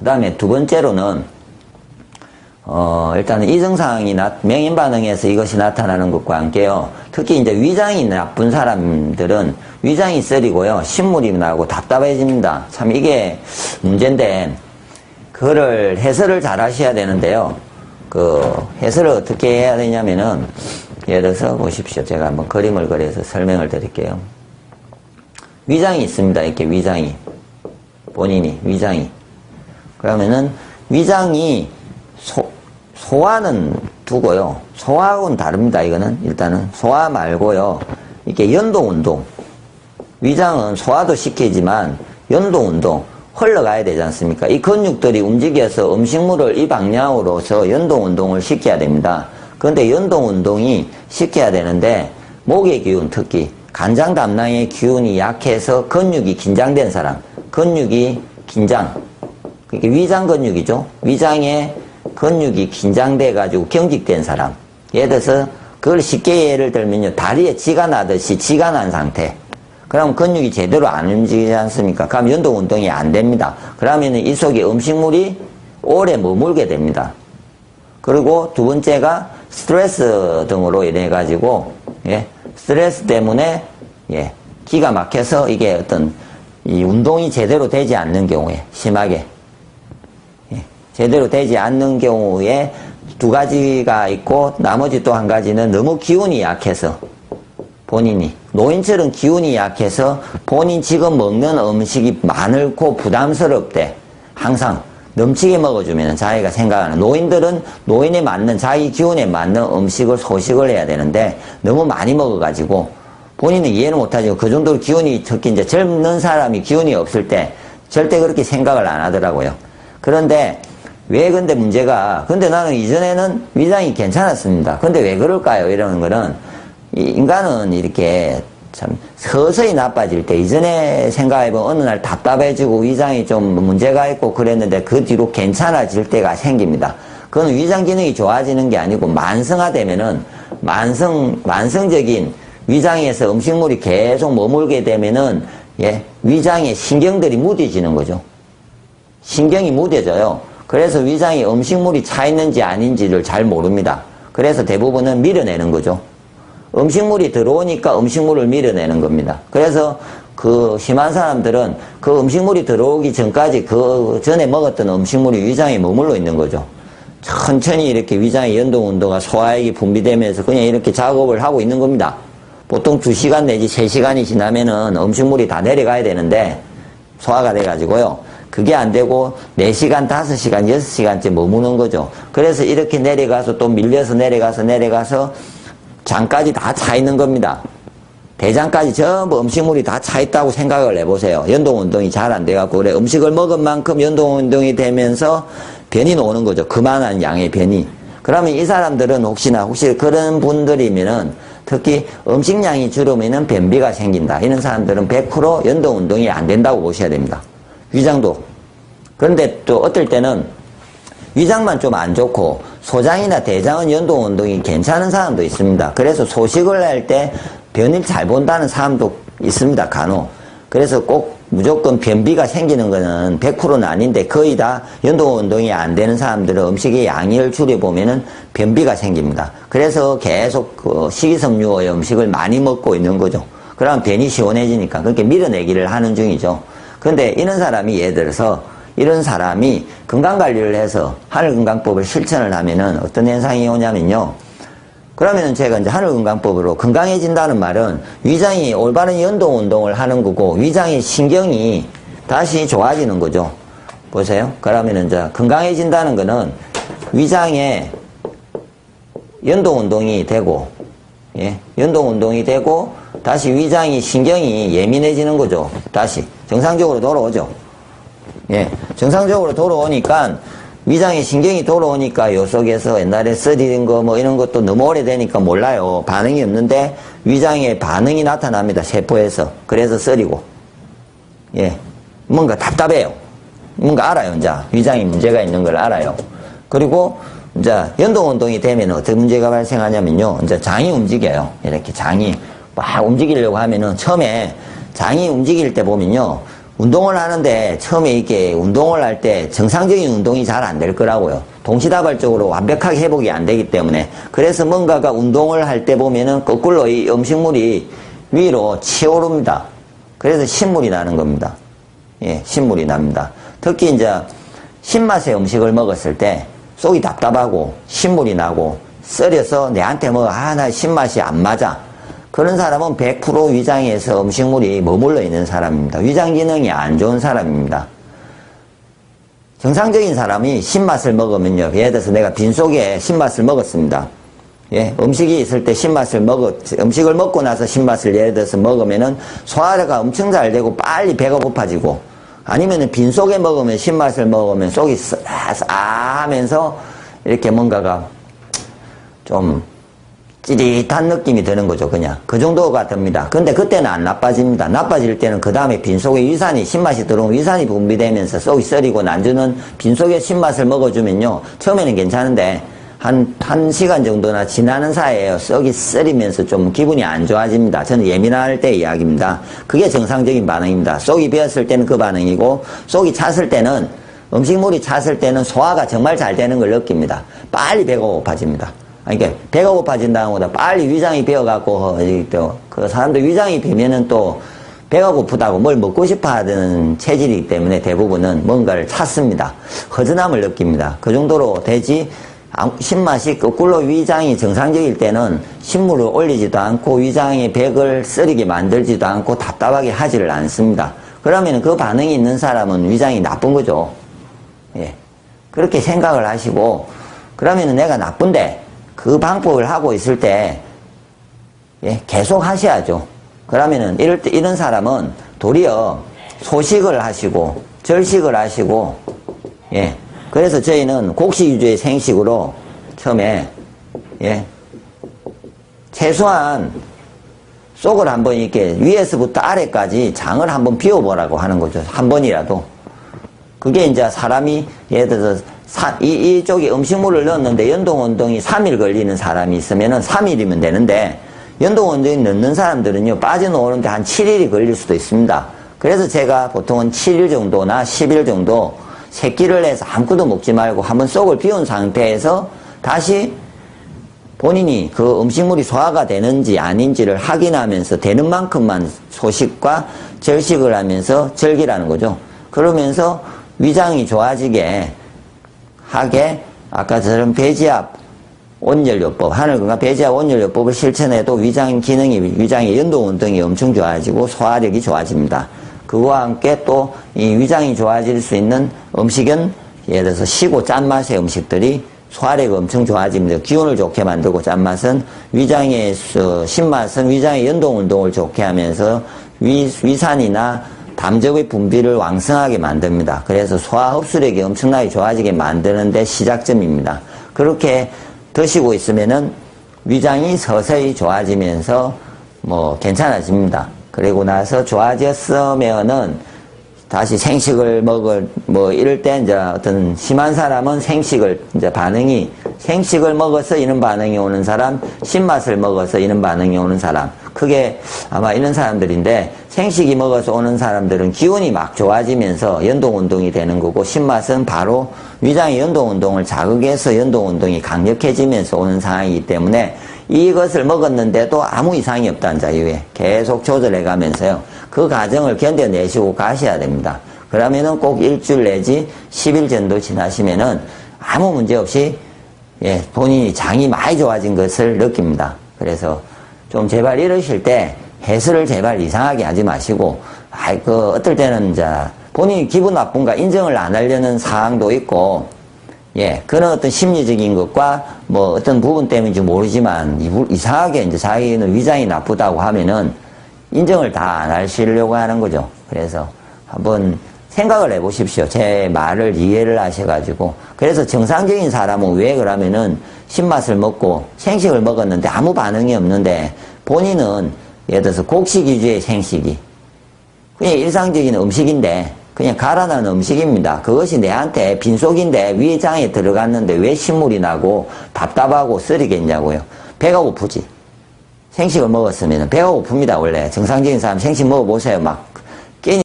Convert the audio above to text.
다음에 두 번째로는, 일단은 이 증상이 맹인 반응에서 이것이 나타나는 것과 함께요. 특히 이제 위장이 나쁜 사람들은 위장이 쓰리고요. 신물이 나고 답답해집니다. 참 이게 문제인데, 그거를 해설을 잘 하셔야 되는데요. 해설을 어떻게 해야 되냐면은, 예를 들어서 보십시오. 제가 한번 그림을 그려서 설명을 드릴게요. 위장이 있습니다. 이렇게 위장이. 본인이, 위장이. 그러면은, 위장이 소화는 두고요. 소화하고는 다릅니다. 이거는. 일단은. 소화 말고요. 이렇게 연동운동. 위장은 소화도 시키지만, 연동운동. 흘러가야 되지 않습니까? 이 근육들이 움직여서 음식물을 이 방향으로서 연동운동을 시켜야 됩니다. 그런데 연동운동이 시켜야 되는데 목의 기운 특히 간장 담낭의 기운이 약해서 근육이 긴장된 사람 근육이 긴장 그게 위장 근육이죠. 위장의 근육이 긴장돼 가지고 경직된 사람 예를 들어서 그걸 쉽게 예를 들면요 다리에 쥐가 나듯이 쥐가 난 상태 그럼 근육이 제대로 안 움직이지 않습니까? 그럼 연동운동이 안 됩니다. 그러면 이 속에 음식물이 오래 머물게 됩니다. 그리고 두 번째가 스트레스 등으로 인해 가지고 스트레스 때문에 기가 막혀서 이게 어떤 이 운동이 제대로 되지 않는 경우에 심하게 제대로 되지 않는 경우에 두 가지가 있고 나머지 또 한 가지는 너무 기운이 약해서 본인이 노인처럼 기운이 약해서 본인 지금 먹는 음식이 많고 부담스럽대 항상 넘치게 먹어주면 자기가 생각하는 노인들은 노인에 맞는 자기 기운에 맞는 음식을 소식을 해야 되는데 너무 많이 먹어가지고 본인은 이해는 못하지만 그 정도로 기운이 특히 이제 젊은 사람이 기운이 없을 때 절대 그렇게 생각을 안 하더라고요. 그런데 왜 근데 문제가 근데 나는 이전에는 위장이 괜찮았습니다. 근데 왜 그럴까요? 이러는 거는 인간은 이렇게 참 서서히 나빠질 때 이전에 생각해보면 어느 날 답답해지고 위장이 좀 문제가 있고 그랬는데 그 뒤로 괜찮아질 때가 생깁니다. 그건 위장 기능이 좋아지는 게 아니고 만성화되면은 만성적인 위장에서 음식물이 계속 머물게 되면은 위장에 신경들이 무뎌지는 거죠. 신경이 무뎌져요. 그래서 위장에 음식물이 차 있는지 아닌지를 잘 모릅니다. 그래서 대부분은 밀어내는 거죠. 음식물이 들어오니까 음식물을 밀어내는 겁니다. 그래서 그 심한 사람들은 그 음식물이 들어오기 전까지 그 전에 먹었던 음식물이 위장에 머물러 있는 거죠. 천천히 이렇게 위장의 연동운동과 소화액이 분비되면서 그냥 이렇게 작업을 하고 있는 겁니다. 보통 2시간 내지 3시간이 지나면은 음식물이 다 내려가야 되는데 소화가 돼가지고요. 그게 안 되고 4시간, 5시간, 6시간째 머무는 거죠. 그래서 이렇게 내려가서 또 밀려서 내려가서 장까지 다 차 있는 겁니다. 대장까지 전부 음식물이 다 차 있다고 생각을 해보세요. 연동운동이 잘 안 돼갖고 그래 음식을 먹은 만큼 연동운동이 되면서 변이 오는 거죠. 그만한 양의 변이. 그러면 이 사람들은 혹시 그런 분들이면은 특히 음식량이 줄으면은 변비가 생긴다. 이런 사람들은 100% 연동운동이 안 된다고 보셔야 됩니다. 위장도. 그런데 또 어떨 때는 위장만 좀 안 좋고 소장이나 대장은 연동운동이 괜찮은 사람도 있습니다. 그래서 소식을 할 때 변을 잘 본다는 사람도 있습니다. 간혹. 그래서 꼭 무조건 변비가 생기는 거는 100%는 아닌데 거의 다 연동운동이 안 되는 사람들은 음식의 양을 줄여보면은 변비가 생깁니다. 그래서 계속 그 식이섬유의 음식을 많이 먹고 있는 거죠. 그러면 변이 시원해지니까 그렇게 밀어내기를 하는 중이죠. 그런데 이런 사람이 예를 들어서 이런 사람이 건강관리를 해서 하늘건강법을 실천을 하면은 어떤 현상이 오냐면요. 그러면은 제가 이제 하늘건강법으로 건강해진다는 말은 위장이 올바른 연동운동을 하는 거고 위장의 신경이 다시 좋아지는 거죠. 보세요. 그러면은 이제 건강해진다는 거는 위장에 연동운동이 되고, 연동운동이 되고 다시 위장이 신경이 예민해지는 거죠. 다시 정상적으로 돌아오죠. 정상적으로 돌아오니까 위장의 신경이 돌아오니까 요 속에서 옛날에 쓰리는 거 뭐 이런 것도 너무 오래되니까 몰라요. 반응이 없는데 위장에 반응이 나타납니다. 세포에서. 그래서 쓰리고. 뭔가 답답해요. 뭔가 알아요. 이제 위장에 문제가 있는 걸 알아요. 그리고 이제 연동운동이 되면 어떤 문제가 발생하냐면요. 이제 장이 움직여요. 이렇게 장이 막 움직이려고 하면은 처음에 장이 움직일 때 보면요. 운동을 하는데 처음에 이렇게 운동을 할 때 정상적인 운동이 잘 안 될 거라고요. 동시다발적으로 완벽하게 회복이 안 되기 때문에. 그래서 뭔가가 운동을 할 때 보면은 거꾸로 이 음식물이 위로 치오릅니다. 그래서 신물이 나는 겁니다. 예, 신물이 납니다. 특히 이제 신맛의 음식을 먹었을 때 속이 답답하고 신물이 나고 썰여서 내한테 나 신맛이 안 맞아. 그런 사람은 100% 위장에서 음식물이 머물러 있는 사람입니다. 위장 기능이 안 좋은 사람입니다. 정상적인 사람이 신맛을 먹으면요. 예를 들어서 내가 빈속에 신맛을 먹었습니다. 예, 음식이 있을 때 음식을 먹고 나서 신맛을 예를 들어서 먹으면은 소화가 엄청 잘 되고 빨리 배가 고파지고, 아니면은 빈속에 먹으면 신맛을 먹으면 속이 하면서 이렇게 뭔가가 좀 찌릿한 느낌이 드는 거죠. 그냥 그 정도가 듭니다. 근데 그때는 안 나빠집니다. 나빠질 때는 그 다음에 빈속에 위산이, 신맛이 들어오면 위산이 분비되면서 속이 썰이고 난주는 빈속에 신맛을 먹어주면요, 처음에는 괜찮은데 한 시간 정도나 지나는 사이에 썩이 썰이면서 좀 기분이 안 좋아집니다. 저는 예민할 때 이야기입니다. 그게 정상적인 반응입니다. 속이 비었을 때는 그 반응이고, 속이 찼을 때는, 음식물이 찼을 때는 소화가 정말 잘 되는 걸 느낍니다. 빨리 배가 고파집니다. 그러니까 배가 고파진다는 것보다 빨리 위장이 비어갖고, 그 사람들 위장이 비면은 또 배가 고프다고 뭘 먹고 싶어 하는 체질이기 때문에 대부분은 뭔가를 찾습니다. 허전함을 느낍니다. 그 정도로 되지, 신맛이 거꾸로 위장이 정상적일 때는 신물을 올리지도 않고 위장의 백을 썰이게 만들지도 않고 답답하게 하지를 않습니다. 그러면 그 반응이 있는 사람은 위장이 나쁜 거죠. 예. 그렇게 생각을 하시고, 그러면 내가 나쁜데 그 방법을 하고 있을 때, 예, 계속 하셔야죠. 그러면은 이런 사람은 도리어 소식을 하시고 절식을 하시고, 예. 그래서 저희는 곡식 위주의 생식으로 처음에, 예, 최소한 속을 한번 이렇게 위에서부터 아래까지 장을 한번 비워보라고 하는 거죠. 한 번이라도. 그게 이제 사람이 예를 들어서 이쪽에 음식물을 넣었는데 연동운동이 3일 걸리는 사람이 있으면은 3일이면 되는데, 연동운동이 넣는 사람들은요, 빠져나오는데 한 7일이 걸릴 수도 있습니다. 그래서 제가 보통은 7일 정도나 10일 정도 새끼를 해서 아무것도 먹지 말고 한번 속을 비운 상태에서 다시 본인이 그 음식물이 소화가 되는지 아닌지를 확인하면서 되는 만큼만 소식과 절식을 하면서 즐기라는 거죠. 그러면서 위장이 좋아지게 하게 아까처럼 배지압 온열요법, 하늘건강 배지압 온열요법을 실천해도 위장 기능이, 위장의 연동운동이 엄청 좋아지고 소화력이 좋아집니다. 그와 함께 또 이 위장이 좋아질 수 있는 음식은 예를 들어서 시고 짠맛의 음식들이 소화력이 엄청 좋아집니다. 기운을 좋게 만들고, 짠맛은 위장의 신맛은 위장의 연동운동을 좋게 하면서 위산이나 담즙의 분비를 왕성하게 만듭니다. 그래서 소화 흡수력이 엄청나게 좋아지게 만드는데 시작점입니다. 그렇게 드시고 있으면은 위장이 서서히 좋아지면서 괜찮아집니다. 그리고 나서 좋아졌으면은 다시 생식을 이럴 때 이제 어떤 심한 사람은 생식을 이제 생식을 먹어서 이런 반응이 오는 사람, 신맛을 먹어서 이런 반응이 오는 사람, 크게 아마 이런 사람들인데, 생식이 먹어서 오는 사람들은 기운이 막 좋아지면서 연동운동이 되는 거고, 신맛은 바로 위장의 연동운동을 자극해서 연동운동이 강력해지면서 오는 상황이기 때문에 이것을 먹었는데도 아무 이상이 없다는 자유에 계속 조절해 가면서요, 그 과정을 견뎌내시고 가셔야 됩니다. 그러면은 꼭 일주일 내지 10일 정도 지나시면은 아무 문제 없이, 예, 본인이 장이 많이 좋아진 것을 느낍니다. 그래서 좀 제발 이러실 때 해설을 제발 이상하게 하지 마시고, 어떨 때는 이제 본인이 기분 나쁜가 인정을 안 하려는 사항도 있고, 예, 그런 어떤 심리적인 것과 어떤 부분 때문인지 모르지만 이상하게 이제 자기는 위장이 나쁘다고 하면은 인정을 다 안 하시려고 하는 거죠. 그래서 한번 생각을 해보십시오. 제 말을 이해를 하셔가지고. 그래서 정상적인 사람은 왜 그러면은 신맛을 먹고 생식을 먹었는데 아무 반응이 없는데, 본인은 예를 들어서 곡식 위주의 생식이 그냥 일상적인 음식인데 그냥 갈아놓은 음식입니다. 그것이 내한테 빈속인데 위장에 들어갔는데 왜 신물이 나고 답답하고 쓰리겠냐고요. 배가 고프지. 생식을 먹었으면 배가 고픕니다. 원래 정상적인 사람 생식 먹어보세요. 막